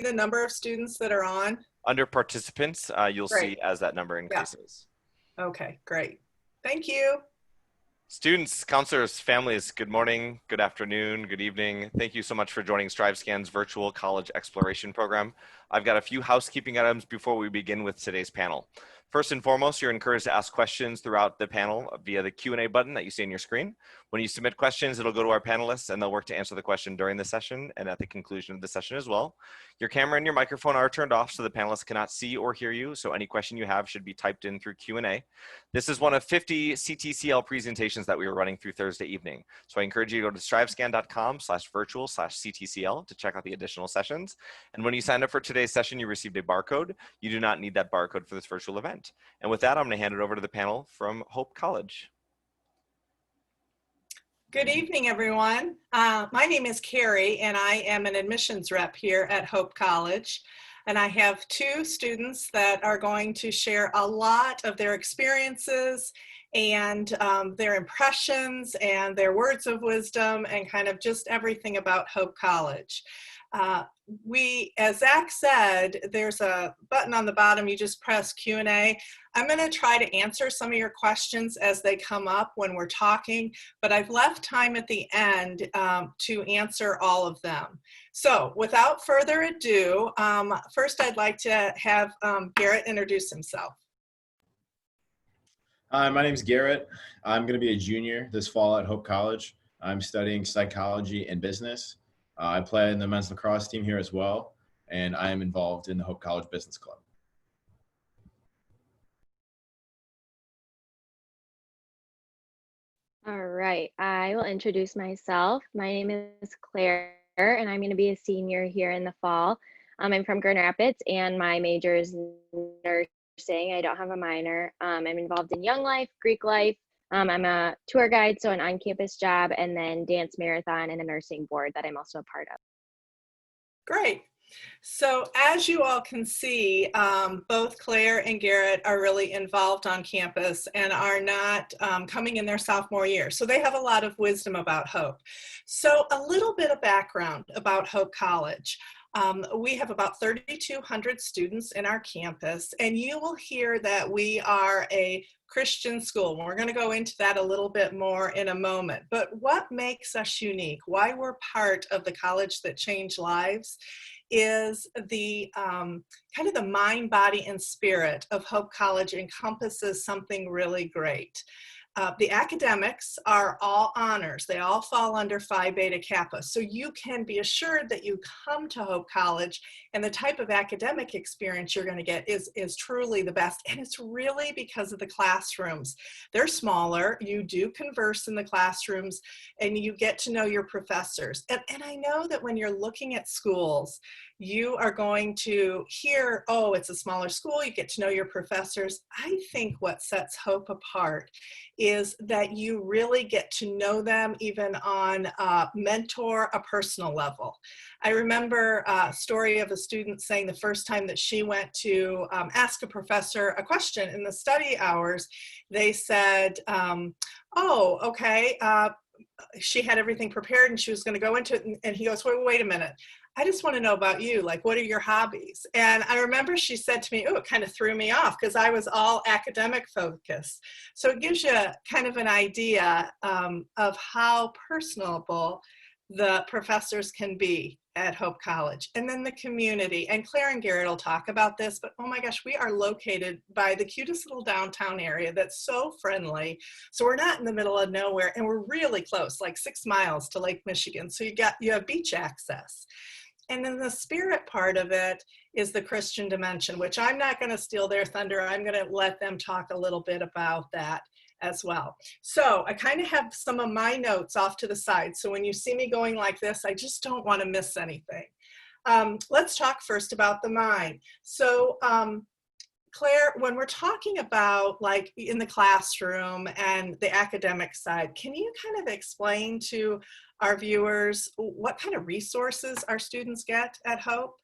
see the number of students that are on? Under participants, you'll Great. see as that number Yeah. increases. Okay, great. Thank you. Students, counselors, families, good morning, good afternoon, good evening. Thank you so much for joining StriveScan's virtual college exploration program. I've got a few housekeeping items before we begin with today's panel. First and foremost, you're encouraged to ask questions throughout the panel via the Q&A button that you see on your screen. When you submit questions, it'll go to our panelists and they'll work to answer the question during the session and at the conclusion of the session as well. Your camera and your microphone are turned off so the panelists cannot see or hear you, so any question you have should be typed in through Q&A. This is one of 50 CTCL presentations that we were running through Thursday evening. So I encourage you to go to strivescan.com/virtual/CTCL to check out the additional sessions. And when you signed up for today's session, you received a barcode. You do not need that barcode for this virtual event. And with that, I'm going to hand it over to the panel from Hope College. Good evening, everyone. My name is Carrie, and I am an admissions rep here at Hope College. And I have two students that are going to share a lot of their experiences and their impressions and their words of wisdom and kind of just everything about Hope College. As Zach said, there's a button on the bottom, you just press Q&A. I'm going to try to answer some of your questions as they come up when we're talking, but I've left time at the end to answer all of them. So without further ado, first I'd like to have Garrett introduce himself. Hi, my name is Garrett. I'm going to be a junior this fall at Hope College. I'm studying psychology and business. I play in the men's lacrosse team here as well, and I am involved in the Hope College Business Club. All right, I will introduce myself. My name is Claire, and I'm going to be a senior here in the fall. I'm from Grand Rapids, and my major is nursing. I don't have a minor. I'm involved in Young Life, Greek Life. I'm a tour guide, so an on-campus job, and then dance marathon and a nursing board that I'm also a part of. Great. So as you all can see, both Claire and Garrett are really involved on campus and are not coming in their sophomore year. So they have a lot of wisdom about Hope. So a little bit of background about Hope College. We have about 3,200 students in our campus, and you will hear that we are a Christian school. We're going to go into that a little bit more in a moment. But what makes us unique, why we're part of the college that changed lives, is the kind of the mind, body, and spirit of Hope College encompasses something really great. The academics are all honors. They all fall under Phi Beta Kappa. So you can be assured that you come to Hope College and the type of academic experience you're going to get is truly the best. And it's really because of the classrooms. They're smaller. You do converse in the classrooms and you get to know your professors. And I know that when you're looking at schools, you are going to hear, oh, it's a smaller school, you get to know your professors. I think what sets Hope apart is that you really get to know them even on a mentor, a personal level. I remember a story of a student saying the first time that she went to ask a professor a question in the study hours, they said, oh, okay, she had everything prepared and she was going to go into it. And he goes, wait a minute. I just want to know about you. Like, what are your hobbies? And I remember she said to me, oh, it kind of threw me off because I was all academic focused. So it gives you kind of an idea of how personable the professors can be at Hope College. And then the community, and Claire and Garrett will talk about this, but oh my gosh, we are located by the cutest little downtown area that's so friendly. So we're not in the middle of nowhere, and we're really close, like 6 miles to Lake Michigan. So you have beach access. And then the spirit part of it is the Christian dimension, which I'm not going to steal their thunder. I'm going to let them talk a little bit about that as well. So I kind of have some of my notes off to the side. So when you see me going like this, I just don't want to miss anything. Let's talk first about the mind. So Claire, when we're talking about like in the classroom and the academic side, can you kind of explain to our viewers what kind of resources our students get at Hope?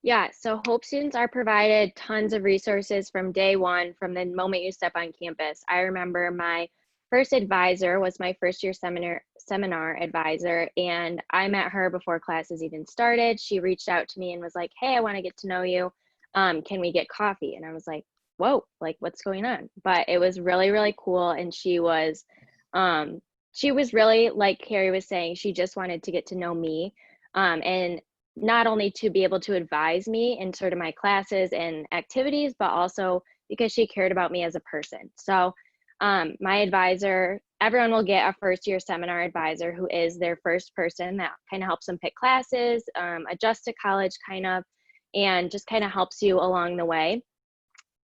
Yeah, so Hope students are provided tons of resources from day one, from the moment you step on campus. I remember my first advisor was my first year seminar advisor, and I met her before classes even started. She reached out to me and was like, hey, I want to get to know you. Can we get coffee? And I was like, whoa, like what's going on? But it was really, really cool. And she was really, like Carrie was saying, she just wanted to get to know me, and not only to be able to advise me in sort of my classes and activities, but also because she cared about me as a person. So my advisor, everyone will get a first year seminar advisor who is their first person that kind of helps them pick classes, adjust to college kind of, and just kind of helps you along the way.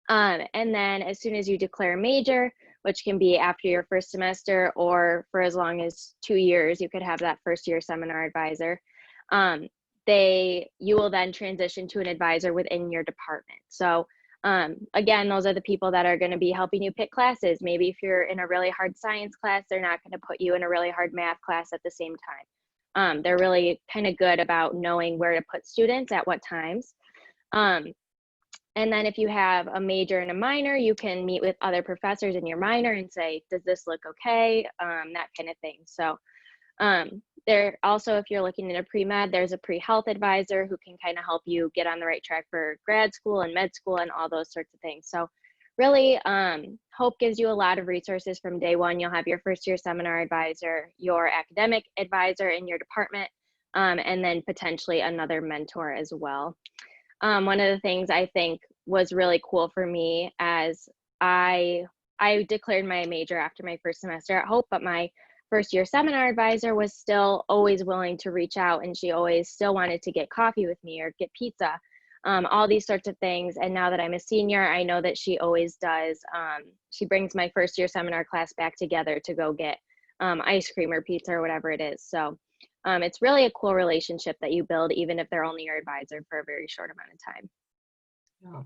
And then as soon as you declare a major, which can be after your first semester or for as long as 2 years, you could have that first year seminar advisor. You will then transition to an advisor within your department. So again, those are the people that are going to be helping you pick classes. Maybe if you're in a really hard science class, they're not going to put you in a really hard math class at the same time. They're really kind of good about knowing where to put students at what times. And then if you have a major and a minor, you can meet with other professors in your minor and say, does this look okay? That kind of thing. So there also, if you're looking at a pre-med, there's a pre-health advisor who can kind of help you get on the right track for grad school and med school and all those sorts of things. So really, Hope gives you a lot of resources from day one. You'll have your first year seminar advisor, your academic advisor in your department, and then potentially another mentor as well. One of the things I think was really cool for me as I declared my major after my first semester at Hope, but my first year seminar advisor was still always willing to reach out, and she always still wanted to get coffee with me or get pizza, all these sorts of things. And now that I'm a senior, I know that she always does. She brings my first year seminar class back together to go get ice cream or pizza or whatever it is. So it's really a cool relationship that you build, even if they're only your advisor for a very short amount of time. Yeah.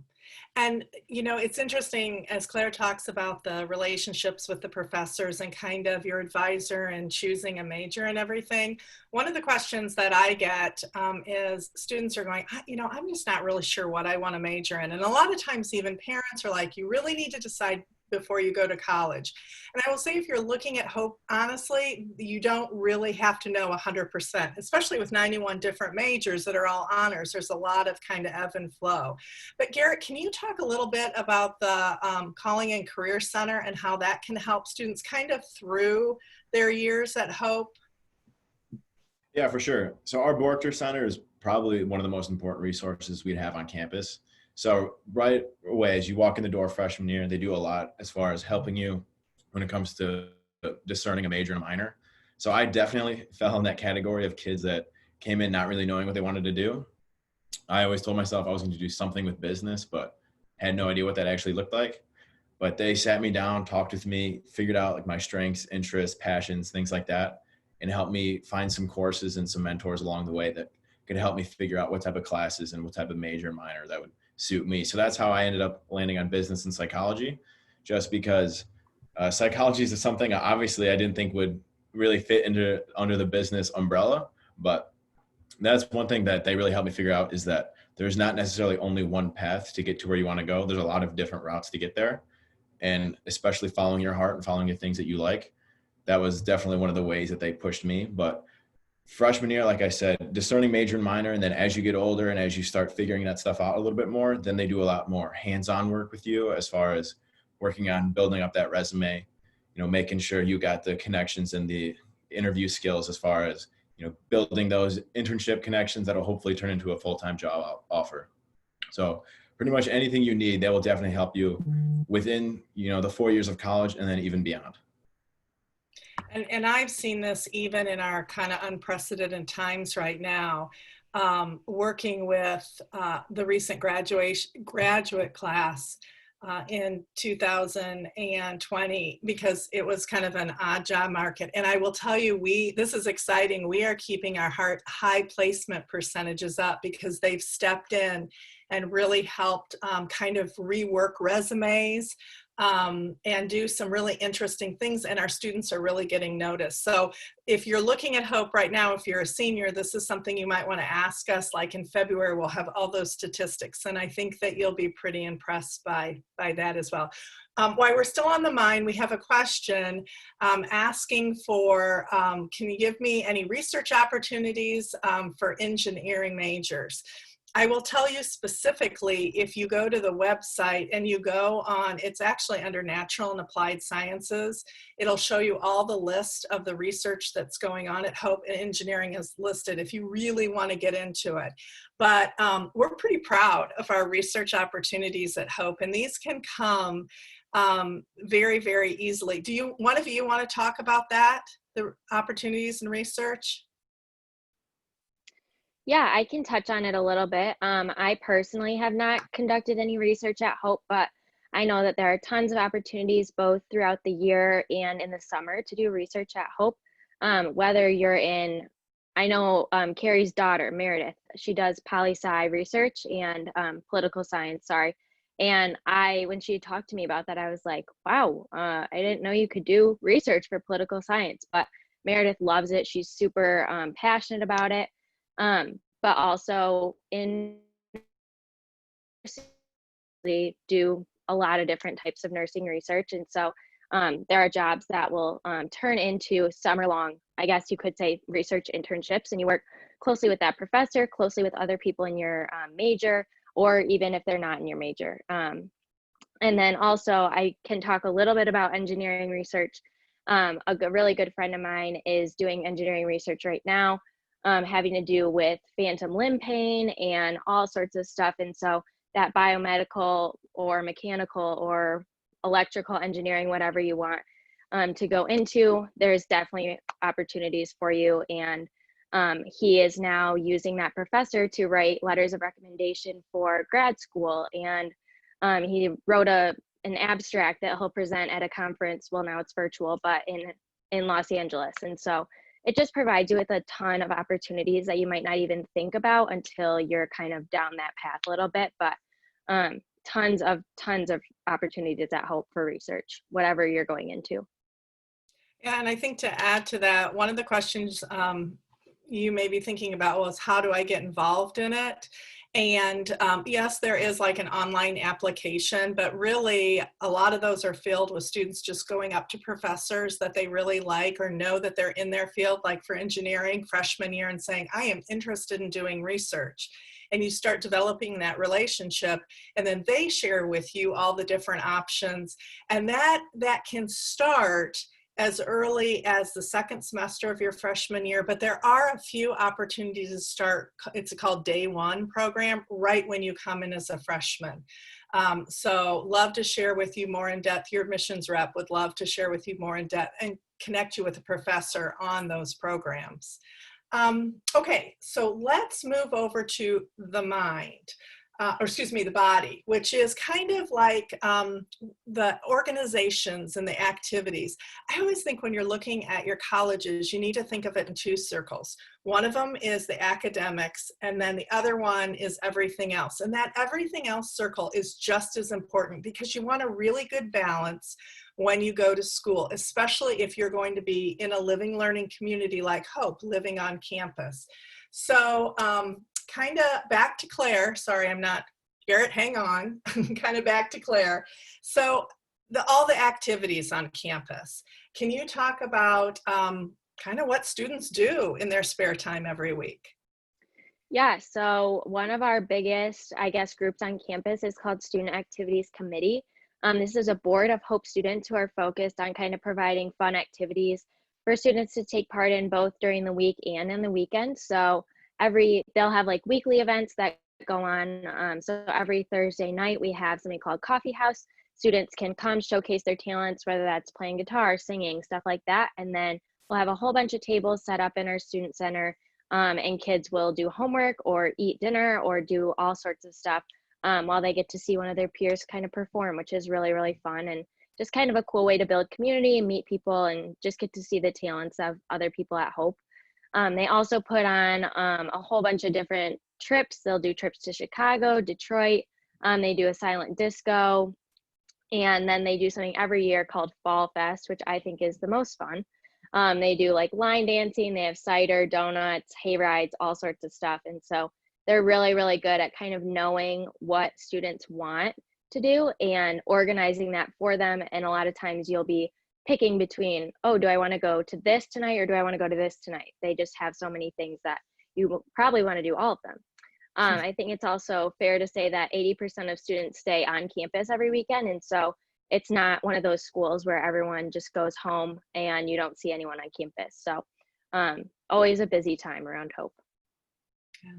And, you know, it's interesting as Claire talks about the relationships with the professors and kind of your advisor and choosing a major and everything. One of the questions that I get is students are going, you know, I'm just not really sure what I want to major in. And a lot of times even parents are like, you really need to decide before you go to college. And I will say, if you're looking at Hope, honestly, you don't really have to know 100%, especially with 91 different majors that are all honors. There's a lot of kind of ebb and flow. But Garrett, can you talk a little bit about the Calling and Career Center and how that can help students kind of through their years at Hope? Yeah, for sure. So our Borchter Center is probably one of the most important resources we'd have on campus. So right away, as you walk in the door freshman year, they do a lot as far as helping you when it comes to discerning a major and a minor. So I definitely fell in that category of kids that came in not really knowing what they wanted to do. I always told myself I was going to do something with business, but had no idea what that actually looked like. But they sat me down, talked with me, figured out like my strengths, interests, passions, things like that, and helped me find some courses and some mentors along the way that could help me figure out what type of classes and what type of major and minor that would suit me. So that's how I ended up landing on business and psychology, just because psychology is something obviously I didn't think would really fit under the business umbrella. But that's one thing that they really helped me figure out, is that there's not necessarily only one path to get to where you want to go. There's a lot of different routes to get there. And especially following your heart and following the things that you like. That was definitely one of the ways that they pushed me. But freshman year, like I said, discerning major and minor, and then as you get older and as you start figuring that stuff out a little bit more, then they do a lot more hands-on work with you as far as working on building up that resume, you know, making sure you got the connections and the interview skills as far as, you know, building those internship connections that'll hopefully turn into a full-time job offer. So pretty much anything you need, they will definitely help you within, you know, the 4 years of college and then even beyond. And I've seen this even in our kind of unprecedented times right now, working with the recent graduate class in 2020, because it was kind of an odd job market. And I will tell you, this is exciting. We are keeping our high placement percentages up because they've stepped in and really helped kind of rework resumes and do some really interesting things, and our students are really getting noticed. So if you're looking at Hope right now, if you're a senior, this is something you might want to ask us. Like in February, we'll have all those statistics, and I think that you'll be pretty impressed by that as well. While we're still on the mind, we have a question asking for, can you give me any research opportunities for engineering majors? I will tell you specifically, if you go to the website and you go on, it's actually under Natural and Applied Sciences, it'll show you all the list of the research that's going on at Hope, and engineering is listed if you really want to get into it. But we're pretty proud of our research opportunities at Hope, and these can come very, very easily. One of you want to talk about that, the opportunities in research? Yeah, I can touch on it a little bit. I personally have not conducted any research at Hope, but I know that there are tons of opportunities both throughout the year and in the summer to do research at Hope. Whether you're in, I know Carrie's daughter, Meredith, she does poli-sci research and political science, sorry. And when she talked to me about that, I was like, wow, I didn't know you could do research for political science, but Meredith loves it. She's super passionate about it. But also they do a lot of different types of nursing research. And so there are jobs that will turn into summer-long, I guess you could say, research internships, and you work closely with that professor, closely with other people in your major, or even if they're not in your major. And then also I can talk a little bit about engineering research. A really good friend of mine is doing engineering research right now, having to do with phantom limb pain and all sorts of stuff. And so that biomedical or mechanical or electrical engineering, whatever you want to go into, there's definitely opportunities for you. And he is now using that professor to write letters of recommendation for grad school. And he wrote an abstract that he'll present at a conference. Well, now it's virtual, but in Los Angeles. And so it just provides you with a ton of opportunities that you might not even think about until you're kind of down that path a little bit. But tons of opportunities at Hope for research, whatever you're going into. Yeah, and I think to add to that, one of the questions you may be thinking about was, how do I get involved in it? And yes, there is like an online application, but really a lot of those are filled with students just going up to professors that they really like or know that they're in their field, like for engineering freshman year, and saying, I am interested in doing research. And you start developing that relationship, and then they share with you all the different options. And that can start as early as the second semester of your freshman year, but there are a few opportunities to start. It's called Day One program, right when you come in as a freshman. So love to share with you more in depth. Your admissions rep would love to share with you more in depth and connect you with a professor on those programs. Okay, so let's move over to the mind. The body, which is kind of like the organizations and the activities. I always think when you're looking at your colleges, you need to think of it in two circles. One of them is the academics, and then the other one is everything else. And that everything else circle is just as important, because you want a really good balance when you go to school, especially if you're going to be in a living, learning community like Hope, living on campus. So kind of back to Claire. Sorry, I'm not, Garrett, hang on. Kind of back to Claire. So all the activities on campus. Can you talk about kind of what students do in their spare time every week? Yeah, so one of our biggest, I guess, groups on campus is called Student Activities Committee. This is a board of Hope students who are focused on kind of providing fun activities for students to take part in, both during the week and in the weekend. So they'll have like weekly events that go on. So every Thursday night we have something called Coffee House. Students can come showcase their talents, whether that's playing guitar, singing, stuff like that. And then we'll have a whole bunch of tables set up in our student center, and kids will do homework or eat dinner or do all sorts of stuff while they get to see one of their peers kind of perform, which is really, really fun and just kind of a cool way to build community and meet people and just get to see the talents of other people at Hope. They also put on a whole bunch of different trips. They'll do trips to Chicago, Detroit. They do a silent disco. And then they do something every year called Fall Fest, which I think is the most fun. They do like line dancing, they have cider, donuts, hay rides, all sorts of stuff. And so they're really, really good at kind of knowing what students want to do and organizing that for them. And a lot of times you'll be picking between, oh, do I want to go to this tonight or do I want to go to this tonight? They just have so many things that you will probably want to do all of them. I think it's also fair to say that 80% of students stay on campus every weekend. And so it's not one of those schools where everyone just goes home and you don't see anyone on campus. So always a busy time around Hope. Yeah.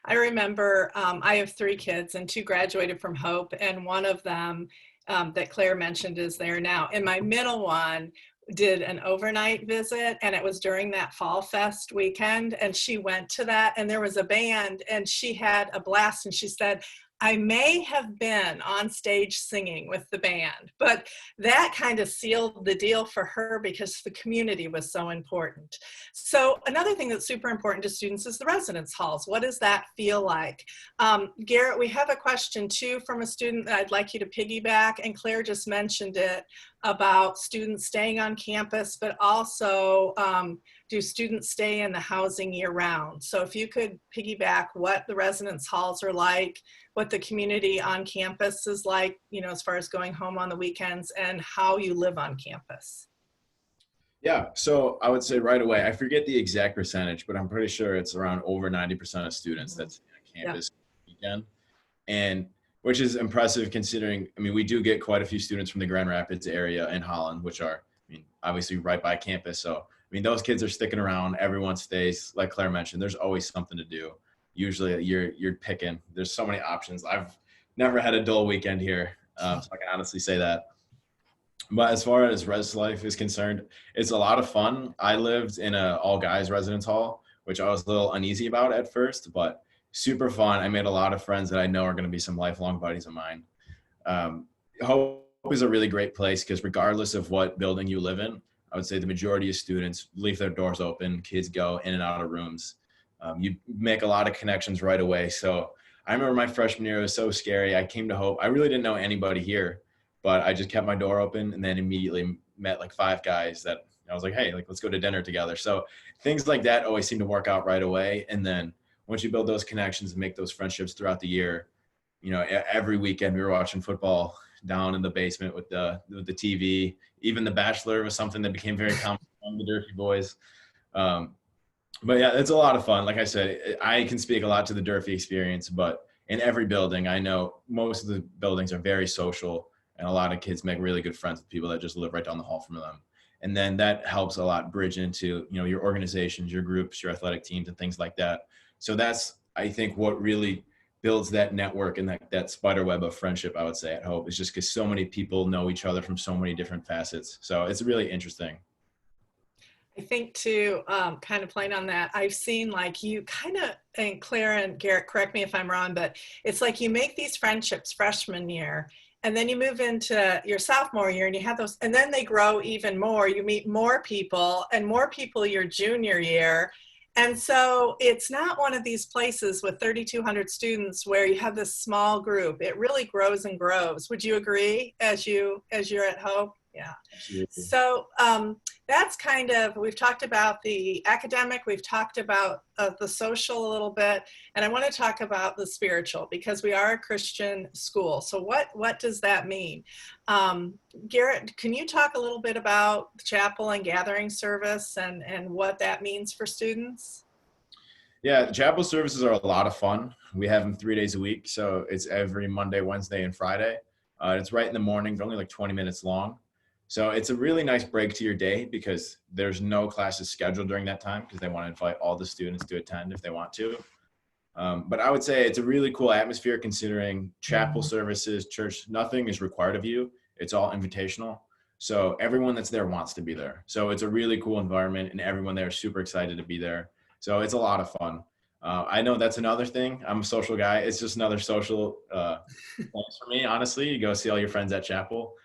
I remember I have 3 kids and 2 graduated from Hope, and one of them that Claire mentioned is there now. And my middle one did an overnight visit, and it was during that Fall Fest weekend, and she went to that, and there was a band, and she had a blast, and she said, I may have been on stage singing with the band, but that kind of sealed the deal for her because the community was so important. So another thing that's super important to students is the residence halls. What does that feel like? Garrett, we have a question too from a student that I'd like you to piggyback, and Claire just mentioned it about students staying on campus, but also do students stay in the housing year round? So if you could piggyback what the residence halls are like, what the community on campus is like, you know, as far as going home on the weekends, and how you live on campus. Yeah, so I would say right away, I forget the exact percentage, but I'm pretty sure it's around over 90% of students that's on campus weekend, and which is impressive considering, I mean, we do get quite a few students from the Grand Rapids area and Holland, which are, I mean, obviously right by campus. So, I mean, those kids are sticking around. Everyone stays, like Claire mentioned, there's always something to do. Usually you're picking. There's so many options. I've never had a dull weekend here, so I can honestly say that. But as far as res life is concerned, it's a lot of fun. I lived in a all guys residence hall, which I was a little uneasy about at first, but super fun. I made a lot of friends that I know are going to be some lifelong buddies of mine. Hope is a really great place because regardless of what building you live in, I would say the majority of students leave their doors open. Kids go in and out of rooms. You make a lot of connections right away. So I remember my freshman year, it was so scary. I came to Hope. I really didn't know anybody here, but I just kept my door open and then immediately met like 5 guys that I was like, hey, like, let's go to dinner together. So things like that always seem to work out right away. And then once you build those connections and make those friendships throughout the year, you know, every weekend we were watching football down in the basement with the TV. Even The Bachelor was something that became very common among the Durfee boys. But yeah, it's a lot of fun. Like I said, I can speak a lot to the Durfee experience, but in every building, I know most of the buildings are very social, and a lot of kids make really good friends with people that just live right down the hall from them. And then that helps a lot bridge into, you know, your organizations, your groups, your athletic teams, and things like that. So that's, I think, what really builds that network and that spider web of friendship, I would say, at Hope, is just because so many people know each other from so many different facets. So it's really interesting. I think too, kind of playing on that, I've seen like you kind of, and Claire and Garrett, correct me if I'm wrong, but it's like you make these friendships freshman year, and then you move into your sophomore year and you have those, and then they grow even more. You meet more people and more people your junior year. And so it's not one of these places with 3,200 students where you have this small group. It really grows and grows. Would you agree as you're at Hope? Yeah. Absolutely. So that's kind of, we've talked about the academic, we've talked about the social a little bit, and I want to talk about the spiritual because we are a Christian school. So what does that mean? Garrett, can you talk a little bit about chapel and gathering service and what that means for students? Yeah, chapel services are a lot of fun. We have them 3 days a week. So it's every Monday, Wednesday, and Friday. It's right in the morning. They're only like 20 minutes long. So it's a really nice break to your day because there's no classes scheduled during that time because they want to invite all the students to attend if they want to. But I would say it's a really cool atmosphere considering chapel services, church, nothing is required of you. It's all invitational. So everyone that's there wants to be there. So it's a really cool environment and everyone there is super excited to be there. So it's a lot of fun. I know that's another thing. I'm a social guy. It's just another social place for me, honestly. You go see all your friends at chapel.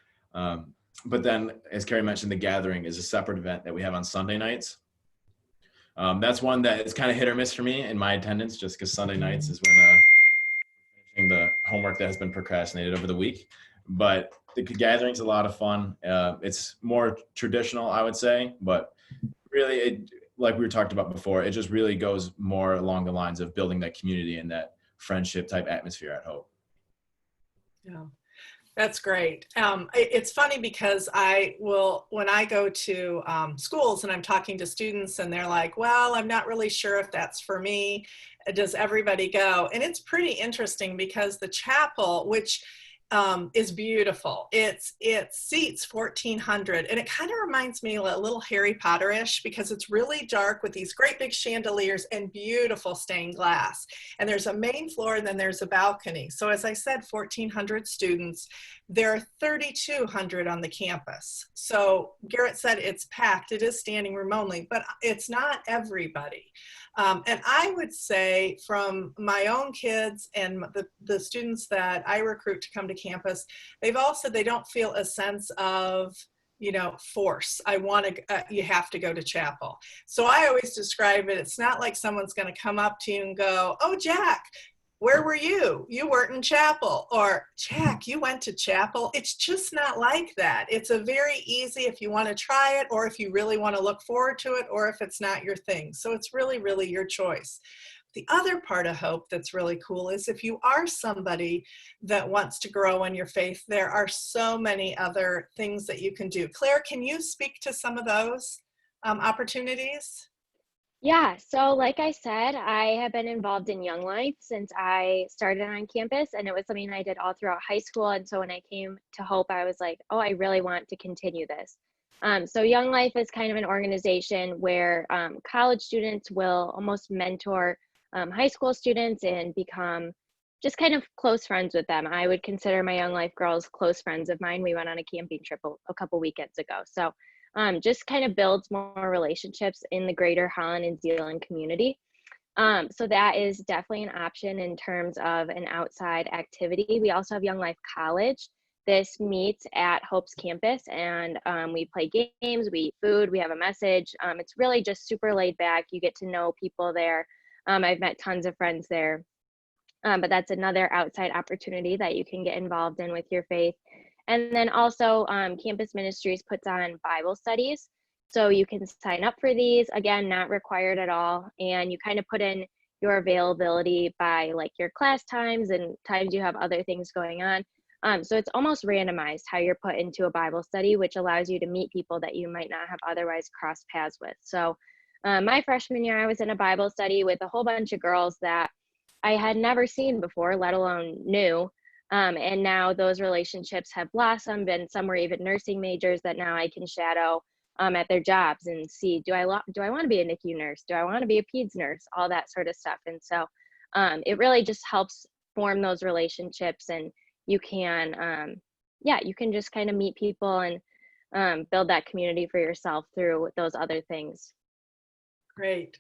But then, as Carrie mentioned, the gathering is a separate event that we have on Sunday nights. That's one that is kind of hit or miss for me in my attendance, just because Sunday nights is when finishing the homework that has been procrastinated over the week. But the gathering's a lot of fun. It's more traditional, I would say, but really, like we were talked about before, it just really goes more along the lines of building that community and that friendship type atmosphere at Hope. Yeah. That's great. It's funny because when I go to schools and I'm talking to students and they're like, well, I'm not really sure if that's for me. Does everybody go? And it's pretty interesting because the chapel, which is beautiful. It seats 1,400, and it kind of reminds me a little Harry Potter-ish because it's really dark with these great big chandeliers and beautiful stained glass. And there's a main floor and then there's a balcony. So as I said, 1,400 students. There are 3,200 on the campus. So Garrett said it's packed. It is standing room only, but it's not everybody. And I would say from my own kids and the students that I recruit to come to campus, they've all said they don't feel a sense of, force. You have to go to chapel. So I always describe it, it's not like someone's going to come up to you and go, oh, Jack, where were you? You weren't in chapel. Or, Jack, you went to chapel. It's just not like that. It's a very easy if you want to try it, or if you really want to look forward to it, or if it's not your thing. So it's really, really your choice. The other part of Hope that's really cool is if you are somebody that wants to grow in your faith, there are so many other things that you can do. Claire, can you speak to some of those opportunities? Yeah, so like I said, I have been involved in Young Life since I started on campus, and it was something I did all throughout high school. And so when I came to Hope, I was like, oh, I really want to continue this. So Young Life is kind of an organization where college students will almost mentor high school students and become just kind of close friends with them. I would consider my Young Life girls close friends of mine. We went on a camping trip a couple weekends ago. So just kind of builds more relationships in the greater Holland and Zeeland community. So that is definitely an option in terms of an outside activity. We also have Young Life College. This meets at Hope's campus, and we play games, we eat food, we have a message. It's really just super laid back. You get to know people there. I've met tons of friends there. But that's another outside opportunity that you can get involved in with your faith. And then also Campus Ministries puts on Bible studies. So you can sign up for these, again, not required at all. And you kind of put in your availability by like your class times and times you have other things going on. So it's almost randomized how you're put into a Bible study, which allows you to meet people that you might not have otherwise crossed paths with. So my freshman year, I was in a Bible study with a whole bunch of girls that I had never seen before, let alone knew. And now those relationships have blossomed, and some were even nursing majors that now I can shadow at their jobs and see, do I want to be a NICU nurse? Do I want to be a peds nurse? All that sort of stuff. And so it really just helps form those relationships, and you can, you can just kind of meet people and build that community for yourself through those other things. Great.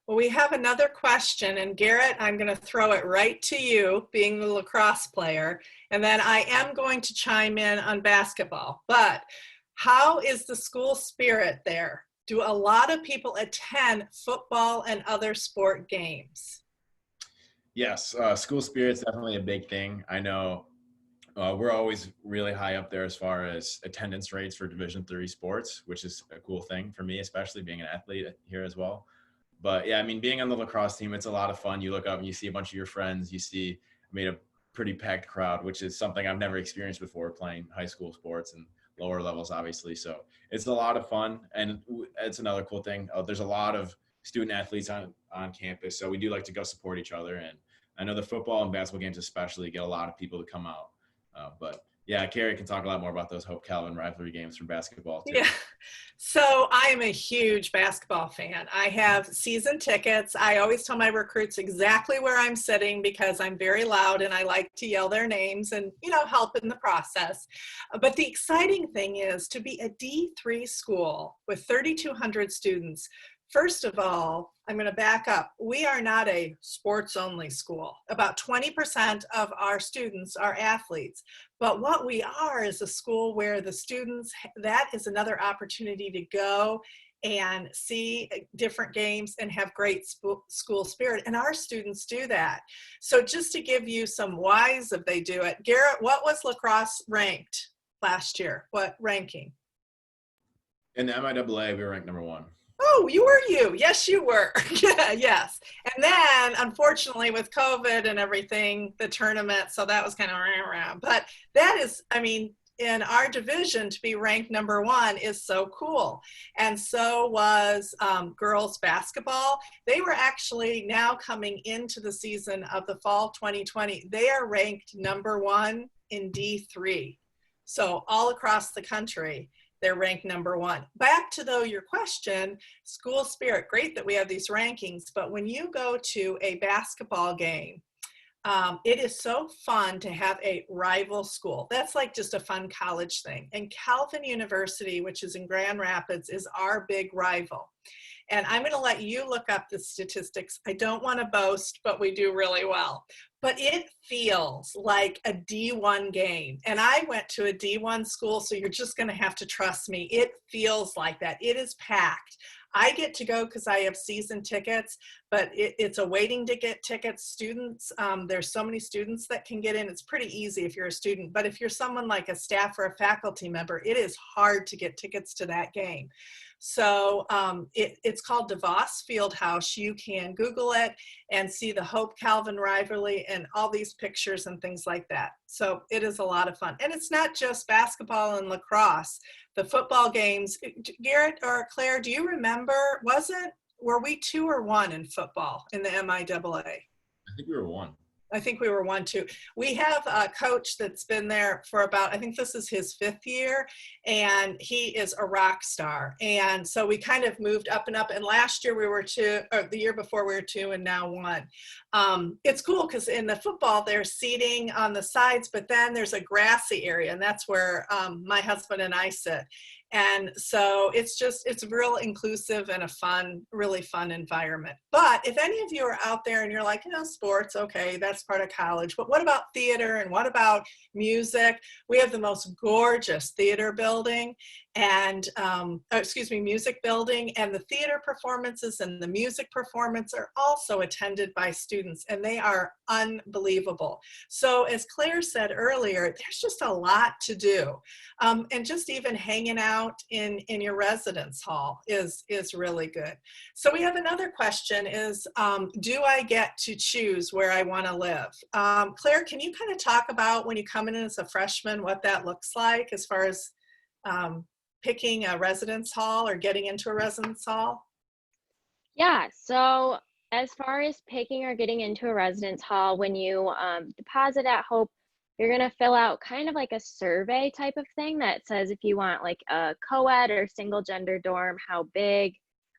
Well, we have another question, and Garrett, I'm going to throw it right to you, being the lacrosse player, and then I am going to chime in on basketball. But how is the school spirit there? Do a lot of people attend football and other sport games? Yes, school spirit's definitely a big thing. I know we're always really high up there as far as attendance rates for Division III sports, which is a cool thing for me, especially being an athlete here as well. But yeah, I mean, being on the lacrosse team, it's a lot of fun. You look up and you see a bunch of your friends. You see, a pretty packed crowd, which is something I've never experienced before playing high school sports and lower levels, obviously. So it's a lot of fun. And it's another cool thing. There's a lot of student athletes on campus. So we do like to go support each other. And I know the football and basketball games especially get a lot of people to come out. But yeah, Carrie can talk a lot more about those Hope Calvin rivalry games from basketball too. Yeah. So I am a huge basketball fan. I have season tickets. I always tell my recruits exactly where I'm sitting because I'm very loud and I like to yell their names and, help in the process. But the exciting thing is to be a D3 school with 3,200 students. First of all, I'm going to back up. We are not a sports-only school. About 20% of our students are athletes. But what we are is a school where the students, that is another opportunity to go and see different games and have great school spirit. And our students do that. So just to give you some whys if they do it, Garrett, what was lacrosse ranked last year? What ranking? In the MIAA, we were ranked #1. Oh, you were you. Yes, you were. Yeah, yes. And then, unfortunately, with COVID and everything, the tournament, so that was kind of around. But that is, I mean, in our division to be ranked #1 is so cool. And so was girls basketball. They were actually now coming into the season of the fall 2020. They are ranked #1 in D3. So all across the country, they're ranked #1. Back to though your question, school spirit, great that we have these rankings, but when you go to a basketball game, it is so fun to have a rival school. That's like just a fun college thing. And Calvin University, which is in Grand Rapids, is our big rival. And I'm going to let you look up the statistics. I don't want to boast, but we do really well. But it feels like a D1 game. And I went to a D1 school, so you're just going to have to trust me. It feels like that. It is packed. I get to go because I have season tickets, but it's a waiting to get tickets. Students, there's so many students that can get in. It's pretty easy if you're a student, but if you're someone like a staff or a faculty member, it is hard to get tickets to that game. So it's called DeVos Fieldhouse. You can Google it and see the Hope Calvin rivalry and all these pictures and things like that. So it is a lot of fun. And it's not just basketball and lacrosse. The football games, Garrett or Claire, do you remember, were we 2 or 1 in football in the MIAA? I think we were 1. I think we were 1, 2. We have a coach that's been there for about, I think this is his 5th year, and he is a rock star. And so we kind of moved up and up. And last year we were 2, or the year before we were 2, and now 1. It's cool because in the football, there's seating on the sides, but then there's a grassy area, and that's where my husband and I sit. And so it's real inclusive and a fun, really fun environment. But if any of you are out there and you're like, sports, okay, that's part of college. But what about theater and what about music? We have the most gorgeous theater building and, music building, and the theater performances and the music performance are also attended by students, and they are unbelievable. So as Claire said earlier, there's just a lot to do. And just even hanging out in your residence hall is really good. So we have another question is, do I get to choose where I want to live? Claire, can you kind of talk about when you come in as a freshman, what that looks like as far as picking a residence hall or getting into a residence hall? Yeah, so as far as picking or getting into a residence hall, when you deposit at Hope, you're going to fill out kind of like a survey type of thing that says if you want like a co-ed or single gender dorm, how big.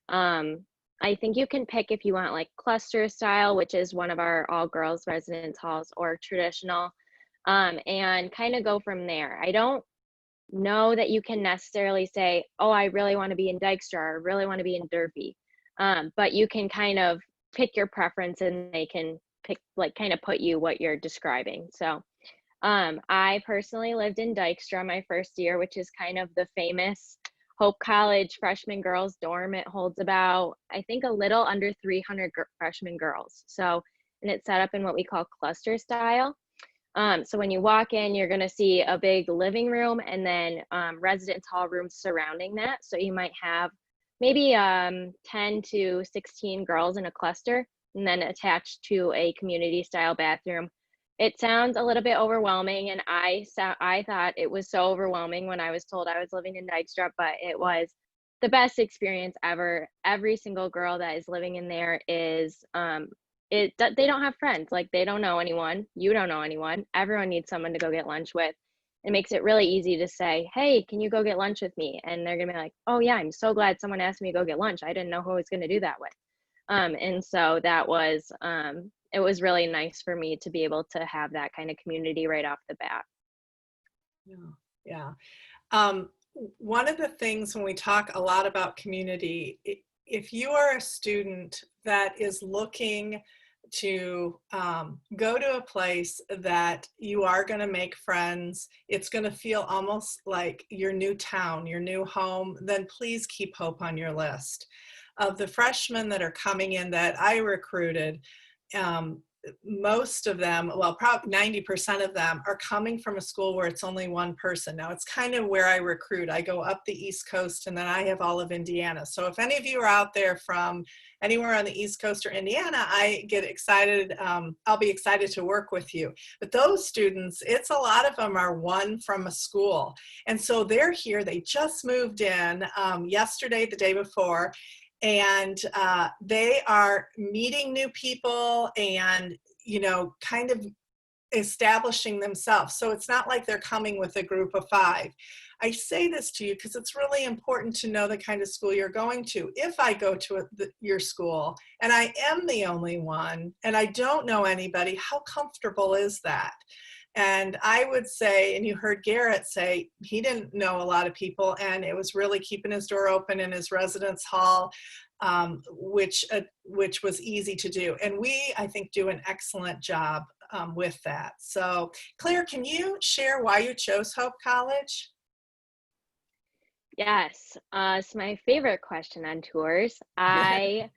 I think you can pick if you want like cluster style, which is one of our all girls residence halls, or traditional, and kind of go from there. I don't know that you can necessarily say, oh, I really want to be in Dykstra or really want to be in Durfee. But you can kind of pick your preference and they can pick, like, kind of put you what you're describing. So I personally lived in Dykstra my first year, which is kind of the famous Hope College freshman girls dorm. It holds about, I think, a little under 300 freshman girls. So, and it's set up in what we call cluster style. So when you walk in, you're going to see a big living room and then residence hall rooms surrounding that. So you might have maybe 10 to 16 girls in a cluster, and then attached to a community style bathroom. It sounds a little bit overwhelming, and I thought it was so overwhelming when I was told I was living in Dykstra, but it was the best experience ever. Every single girl that is living in there is they don't have friends. Like, they don't know anyone. You don't know anyone. Everyone needs someone to go get lunch with. It makes it really easy to say, hey, can you go get lunch with me? And they're gonna be like, oh yeah, I'm so glad someone asked me to go get lunch. I didn't know who I was gonna do that with. And so that was, it was really nice for me to be able to have that kind of community right off the bat. Yeah. One of the things when we talk a lot about community, if you are a student that is looking to go to a place that you are going to make friends. It's going to feel almost like your new town, your new home. Then please keep Hope on your list. Of the freshmen that are coming in that I recruited, most of them, well, probably 90% of them are coming from a school where it's only one person. Now, it's kind of where I recruit. I go up the East Coast, and then I have all of Indiana. So if any of you are out there from anywhere on the East Coast or Indiana, I get excited. I'll be excited to work with you. But those students, it's a lot of them are one from a school. And so they're here. They just moved in yesterday, the day before. And they are meeting new people and, you know, kind of establishing themselves. So it's not like they're coming with a group of 5. I say this to you because it's really important to know the kind of school you're going to. If I go to your school and I am the only one and I don't know anybody, how comfortable is that? And I would say, and you heard Garrett say, he didn't know a lot of people, and it was really keeping his door open in his residence hall, which was easy to do. And we, I think, do an excellent job with that. So Claire, can you share why you chose Hope College? Yes, it's my favorite question on tours. I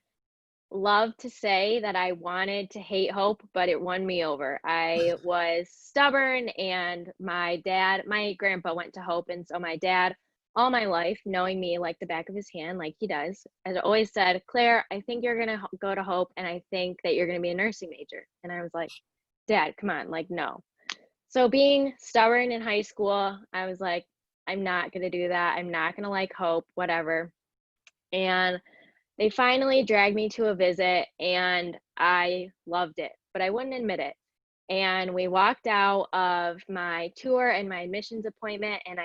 love to say that I wanted to hate Hope, but it won me over. I was stubborn, and my grandpa went to Hope, and so my dad, all my life, knowing me like the back of his hand, like he does, has always said, Claire, I think you're gonna go to Hope, and I think that you're gonna be a nursing major. And I was like, Dad, come on, like, no. So being stubborn in high school, I was like, I'm not gonna do that. I'm not gonna like Hope, whatever. And they finally dragged me to a visit, and I loved it, but I wouldn't admit it. And we walked out of my tour and my admissions appointment, and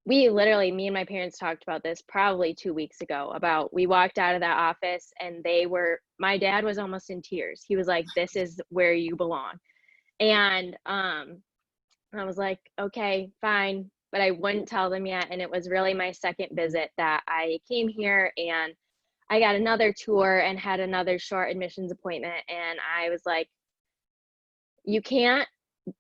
me and my parents talked about this probably 2 weeks ago, about we walked out of that office and my dad was almost in tears. He was like, this is where you belong. And I was like, okay, fine. But I wouldn't tell them yet. And it was really my second visit that I came here, and I got another tour and had another short admissions appointment. And I was like, you can't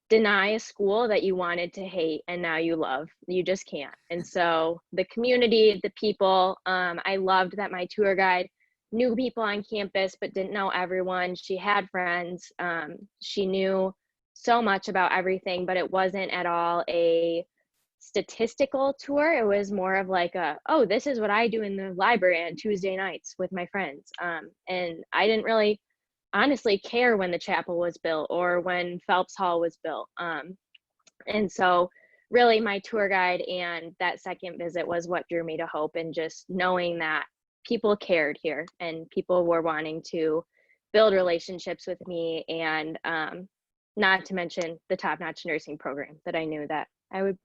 deny a school that you wanted to hate and now you love. You just can't. And so the community, the people, I loved that my tour guide knew people on campus but didn't know everyone. She had friends. She knew so much about everything, but it wasn't at all a statistical tour. It was more of like oh, this is what I do in the library on Tuesday nights with my friends. And I didn't really honestly care when the chapel was built or when Phelps Hall was built. And so really my tour guide and that second visit was what drew me to Hope, and just knowing that people cared here and people were wanting to build relationships with me, and not to mention the top-notch nursing program that I knew that I would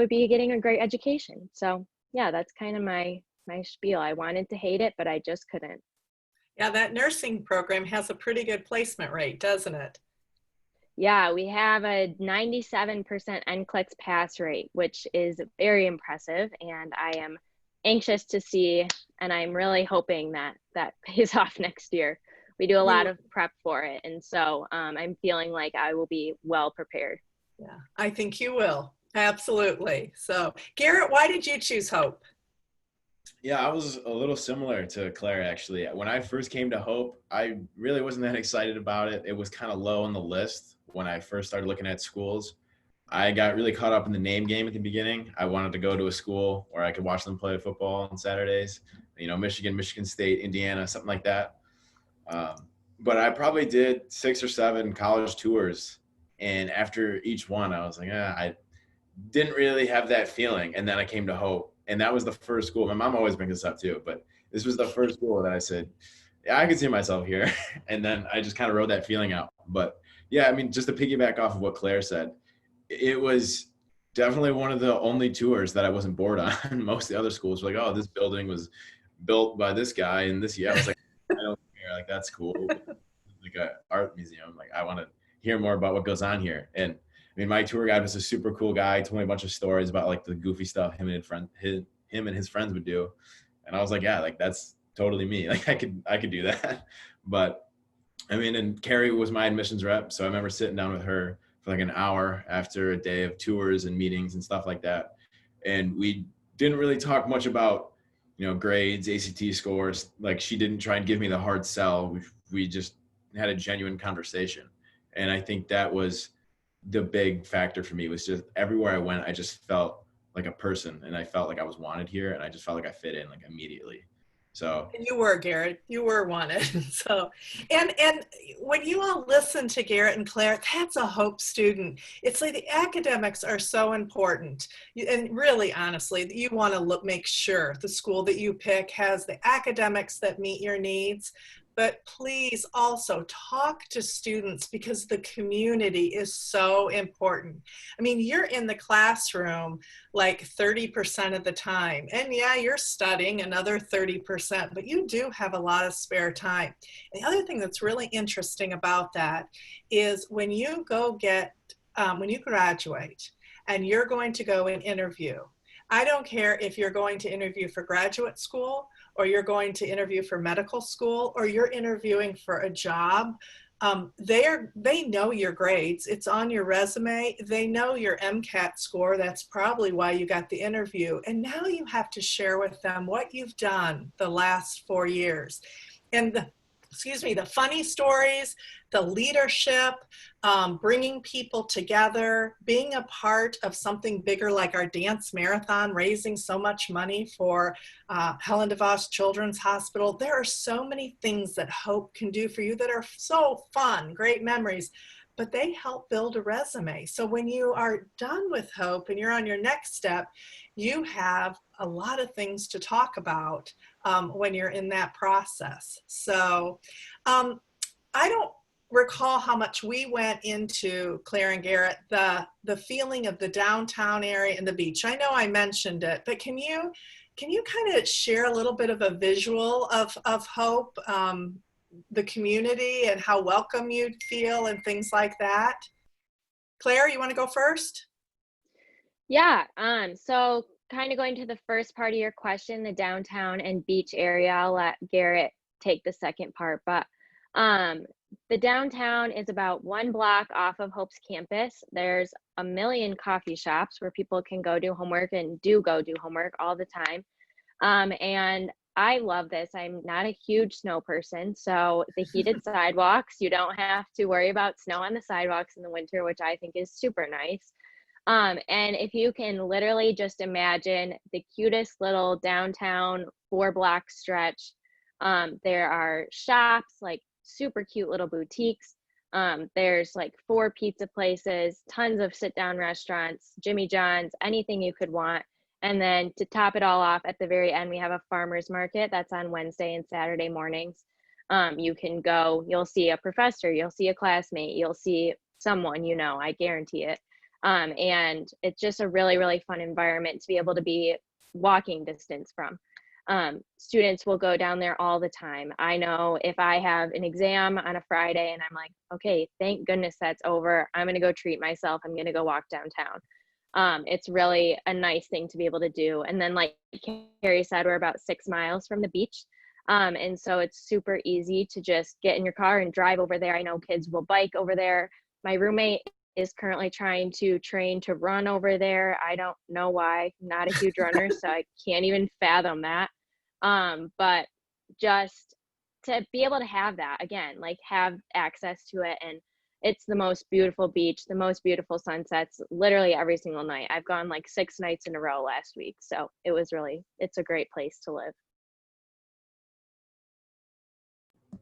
be getting a great education. So yeah, that's kind of my spiel. I wanted to hate it, but I just couldn't. Yeah, that nursing program has a pretty good placement rate, doesn't it? Yeah, we have a 97% NCLEX pass rate, which is very impressive. And I am anxious to see, and I'm really hoping that that pays off next year. We do a lot of prep for it. And so I'm feeling like I will be well prepared. Yeah, I think you will. Absolutely. So Garrett, why did you choose Hope? Yeah, I was a little similar to Claire, actually. When I first came to Hope, I really wasn't that excited about it. It was kind of low on the list when I first started looking at schools. I got really caught up in the name game at the beginning. I wanted to go to a school where I could watch them play football on Saturdays, you know, Michigan State, Indiana, something like that. But I probably did 6 or 7 college tours. And after each one, I was like, I didn't really have that feeling. And then I came to Hope, and that was the first school. My mom always brings this up too, but this was the first school that I said, yeah, I could see myself here. And then I just kind of rode that feeling out. But yeah, I mean, just to piggyback off of what Claire said, it was definitely one of the only tours that I wasn't bored on. Most of the other schools were like, oh, this building was built by this guy in this year. I was like, I don't care. Like, that's cool. Like an art museum. Like, I want to hear more about what goes on here. And I mean, my tour guide was a super cool guy. He told me a bunch of stories about like the goofy stuff him and his friends would do. And I was like, yeah, like that's totally me. Like I could do that. But I mean, and Carrie was my admissions rep. So I remember sitting down with her for like an hour after a day of tours and meetings and stuff like that. And we didn't really talk much about, grades, ACT scores. Like, she didn't try and give me the hard sell. We just had a genuine conversation. And I think that was the big factor for me, was just everywhere I went, I just felt like a person, and I felt like I was wanted here, and I just felt like I fit in like immediately. So And you were, Garrett. You were wanted. So, and when you all listen to Garrett and Claire, that's a Hope student. It's like the academics are so important. And really, honestly, you want to make sure the school that you pick has the academics that meet your needs. But please also talk to students, because the community is so important. I mean, you're in the classroom like 30% of the time. And yeah, you're studying another 30%, but you do have a lot of spare time. And the other thing that's really interesting about that is when you when you graduate and you're going to go and interview, I don't care if you're going to interview for graduate school, or you're going to interview for medical school, or you're interviewing for a job. They know your grades. It's on your resume. They know your MCAT score. That's probably why you got the interview. And now you have to share with them what you've done the last 4 years. And the funny stories, the leadership, bringing people together, being a part of something bigger like our dance marathon, raising so much money for Helen DeVos Children's Hospital. There are so many things that Hope can do for you that are so fun, great memories, but they help build a resume. So when you are done with Hope and you're on your next step, you have a lot of things to talk about when you're in that process. So I don't recall how much we went into, Claire and Garrett, the feeling of the downtown area and the beach. I know I mentioned it, but can you kind of share a little bit of a visual of Hope, the community, and how welcome you'd feel and things like that? Claire, you want to go first? Yeah, so kind of going to the first part of your question, the downtown and beach area, I'll let Garrett take the second part, but the downtown is about 1 block off of Hope's campus. There's a million coffee shops where people can go do homework, and do go do homework all the time. And I love this. I'm not a huge snow person, so the heated sidewalks, you don't have to worry about snow on the sidewalks in the winter, which I think is super nice. And if you can literally just imagine the cutest little downtown 4-block stretch, there are shops, like super cute little boutiques. There's like 4 pizza places, tons of sit-down restaurants, Jimmy John's, anything you could want. And then to top it all off, at the very end, we have a farmer's market that's on Wednesday and Saturday mornings. You can go, you'll see a professor, you'll see a classmate, you'll see someone, I guarantee it. And it's just a really, really fun environment to be able to be walking distance from. Students will go down there all the time. I know if I have an exam on a Friday and I'm like, okay, thank goodness that's over, I'm going to go treat myself, I'm going to go walk downtown. It's really a nice thing to be able to do. And then, like Carrie said, we're about 6 miles from the beach. And so it's super easy to just get in your car and drive over there. I know kids will bike over there. My roommate is currently trying to train to run over there. I don't know why. I'm not a huge runner, so I can't even fathom that. But just to be able to have that, again, like have access to it. And it's the most beautiful beach, the most beautiful sunsets, literally every single night. I've gone like 6 nights in a row last week. So it's a great place to live.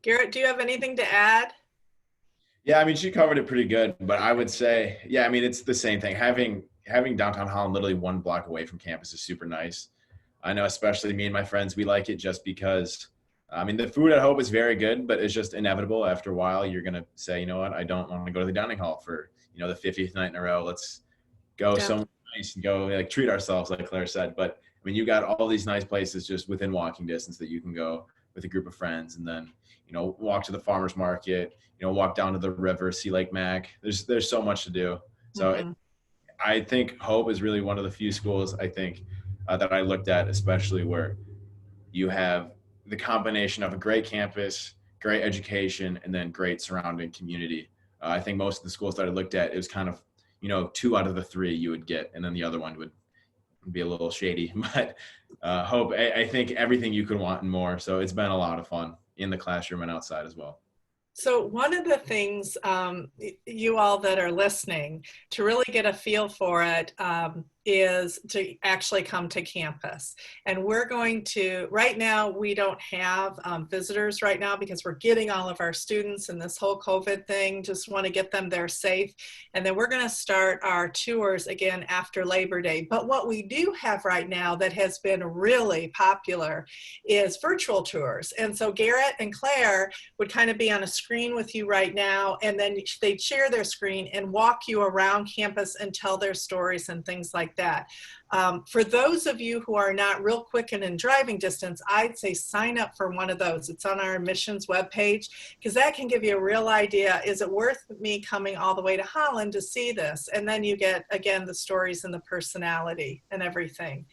Garrett, do you have anything to add? Yeah, I mean, she covered it pretty good, but I would say, yeah, I mean, it's the same thing. Having downtown Holland literally 1 block away from campus is super nice. I know, especially me and my friends, we like it just because, I mean, the food at Hope is very good, but it's just inevitable. After a while, you're going to say, you know what, I don't want to go to the dining hall for, the 50th night in a row. Let's go somewhere nice and go like treat ourselves, like Claire said. But I mean, you got all these nice places just within walking distance that you can go with a group of friends, and then, walk to the farmer's market, walk down to the river, see Lake Mac. There's so much to do. So I think Hope is really one of the few schools, I think, that I looked at, especially where you have the combination of a great campus, great education, and then great surrounding community. I think most of the schools that I looked at, it was kind of, 2 out of the 3 you would get, and then the other one would be a little shady. But Hope, I think everything you could want and more. So it's been a lot of fun in the classroom and outside as well. So one of the things, you all that are listening, to really get a feel for it, is to actually come to campus. And we're going to, right now, we don't have visitors right now because we're getting all of our students and this whole COVID thing, just want to get them there safe. And then we're going to start our tours again after Labor Day. But what we do have right now that has been really popular is virtual tours. And so Garrett and Claire would kind of be on a screen with you right now, and then they'd share their screen and walk you around campus and tell their stories and things like that. For those of you who are not real quick and in driving distance, I'd say sign up for one of those. It's on our admissions webpage, because that can give you a real idea. Is it worth me coming all the way to Holland to see this? And then you get, again, the stories and the personality and everything.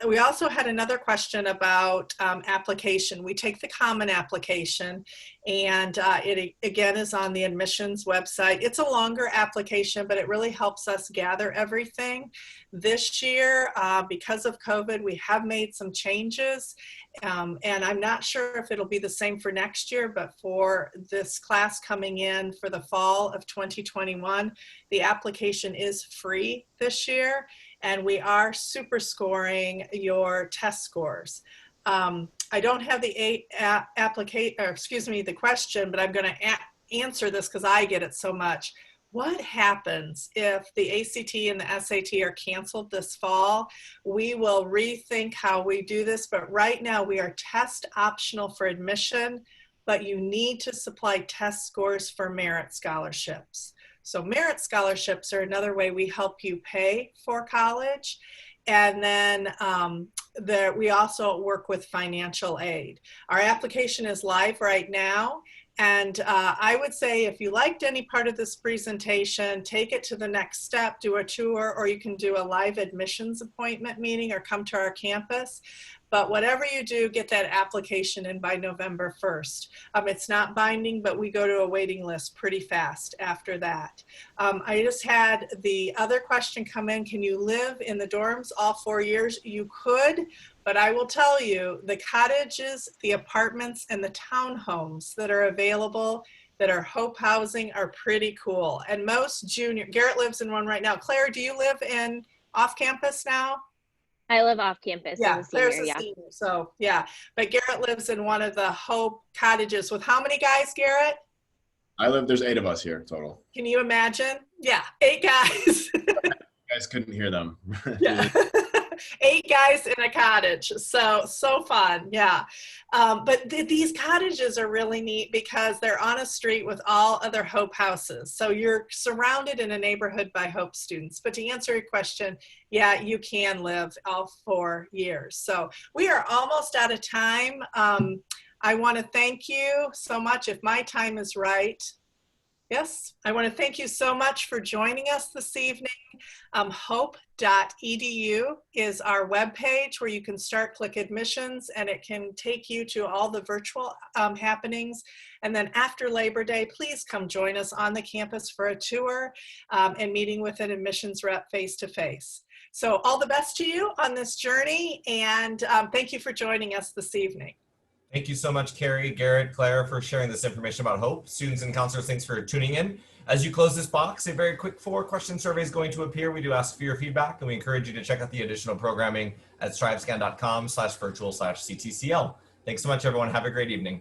We also had another question about application. We take the common application, and it again is on the admissions website. It's a longer application, but it really helps us gather everything. This year, because of COVID, we have made some changes, and I'm not sure if it'll be the same for next year, but for this class coming in for the fall of 2021, the application is free this year. And we are super scoring your test scores. I don't have the the question, but I'm going to answer this because I get it so much. What happens if the ACT and the SAT are canceled this fall? We will rethink how we do this, but right now we are test optional for admission, but you need to supply test scores for merit scholarships. So merit scholarships are another way we help you pay for college. And then we also work with financial aid. Our application is live right now. And I would say if you liked any part of this presentation, take it to the next step, do a tour, or you can do a live admissions appointment meeting or come to our campus. But whatever you do, get that application in by November 1st. It's not binding, but we go to a waiting list pretty fast after that. I just had the other question come in. Can you live in the dorms all 4 years? You could, but I will tell you, the cottages, the apartments, and the townhomes that are available that are Hope housing are pretty cool. And most Garrett lives in one right now. Claire, do you live in off campus now? I live off campus. Yeah, Claire's a senior, so yeah. But Garrett lives in one of the Hope cottages with how many guys, Garrett? There's 8 of us here total. Can you imagine? Yeah, 8 guys. You guys couldn't hear them. Yeah. 8 guys in a cottage. So fun. Yeah. But these cottages are really neat because they're on a street with all other Hope houses. So you're surrounded in a neighborhood by Hope students. But to answer your question, yeah, you can live all 4 years. So we are almost out of time. I want to thank you so much. If my time is right. Yes, I want to thank you so much for joining us this evening. Hope.edu is our webpage where you can click admissions, and it can take you to all the virtual happenings. And then after Labor Day, please come join us on the campus for a tour and meeting with an admissions rep face-to-face. So all the best to you on this journey, and thank you for joining us this evening. Thank you so much, Carrie, Garrett, Claire, for sharing this information about Hope. Students and counselors, thanks for tuning in. As you close this box, a very quick 4-question survey is going to appear. We do ask for your feedback, and we encourage you to check out the additional programming at strivescan.com/virtual/CTCL. Thanks so much, everyone. Have a great evening.